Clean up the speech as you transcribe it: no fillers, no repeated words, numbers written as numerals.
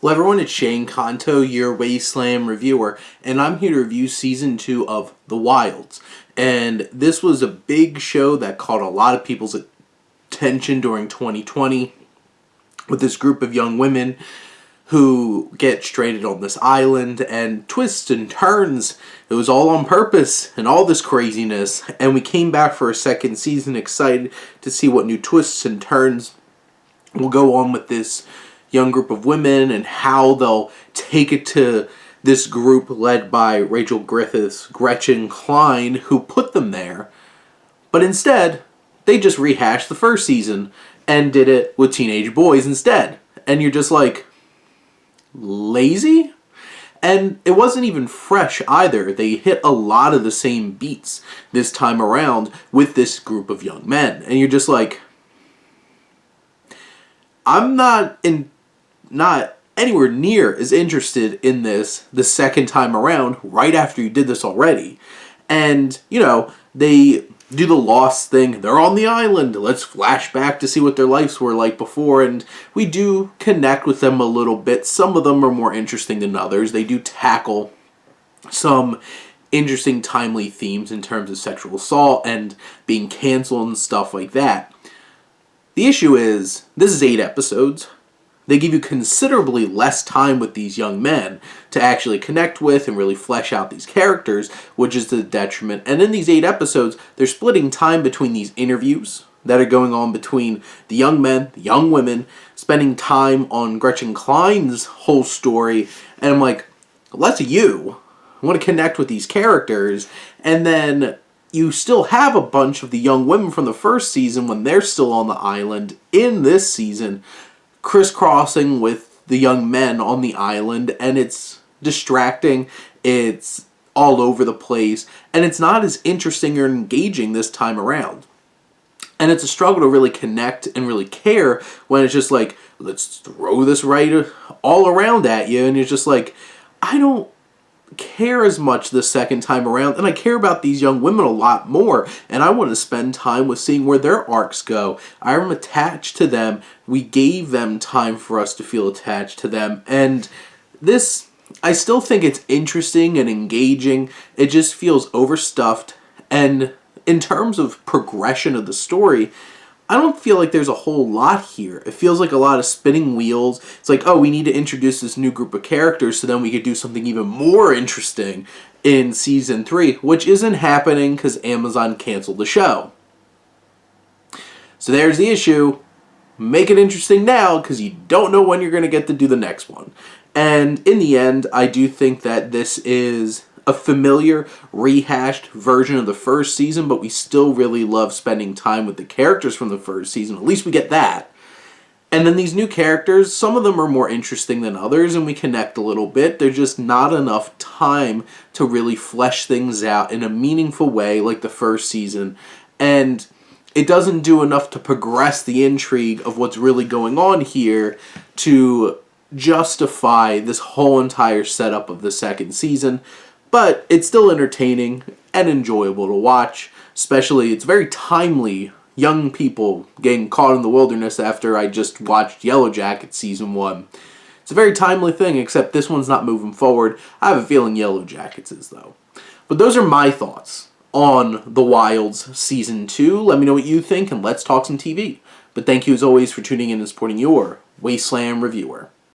Hello everyone, it's Shane Kanto, your Wasteland reviewer, and I'm here to review Season 2 of The Wilds. And this was a big show that caught a lot of people's attention during 2020 with this group of young women who get stranded on this island, and twists and turns. It was all on purpose and all this craziness, and we came back for a second season excited to see what new twists and turns will go on with this young group of women and how they'll take it to this group led by Rachel Griffith's Gretchen Klein, who put them there. But instead, they just rehashed the first season and did it with teenage boys instead. And you're just like, lazy? And it wasn't even fresh either. They hit a lot of the same beats this time around with this group of young men. And you're just like, I'm not anywhere near as interested in this the second time around, right after you did this already. And, they do the Lost thing. They're on the island. Let's flash back to see what their lives were like before. And we do connect with them a little bit. Some of them are more interesting than others. They do tackle some interesting, timely themes in terms of sexual assault and being canceled and stuff like that. The issue is, this is 8 episodes. They give you considerably less time with these young men to actually connect with and really flesh out these characters, which is to the detriment. And in these 8 episodes, they're splitting time between these interviews that are going on between the young men, the young women, spending time on Gretchen Klein's whole story. And I'm like, less of you. I want to connect with these characters. And then you still have a bunch of the young women from the first season when they're still on the island in this season, crisscrossing with the young men on the island, and it's distracting, it's all over the place, and it's not as interesting or engaging this time around. And it's a struggle to really connect and really care when it's just like, let's throw this right all around at you, and you're just like, I don't care as much the second time around, and I care about these young women a lot more, and I want to spend time with seeing where their arcs go. I'm attached to them. We gave them time for us to feel attached to them, and this, I still think it's interesting and engaging. It just feels overstuffed, and in terms of progression of the story, I don't feel like there's a whole lot here. It feels like a lot of spinning wheels. It's like, oh, we need to introduce this new group of characters so then we could do something even more interesting in Season 3, which isn't happening because Amazon canceled the show. So there's the issue. Make it interesting now because you don't know when you're going to get to do the next one. And in the end, I do think that this is a familiar, rehashed version of the first season, but we still really love spending time with the characters from the first season. At least we get that. And then these new characters, some of them are more interesting than others, and we connect a little bit. There's just not enough time to really flesh things out in a meaningful way like the first season. And it doesn't do enough to progress the intrigue of what's really going on here to justify this whole entire setup of the second season. But it's still entertaining and enjoyable to watch. Especially, it's very timely. Young people getting caught in the wilderness after I just watched Yellow Jackets Season 1. It's a very timely thing, except this one's not moving forward. I have a feeling Yellow Jackets is, though. But those are my thoughts on The Wilds Season 2. Let me know what you think, and let's talk some TV. But thank you, as always, for tuning in and supporting your Wasteland reviewer.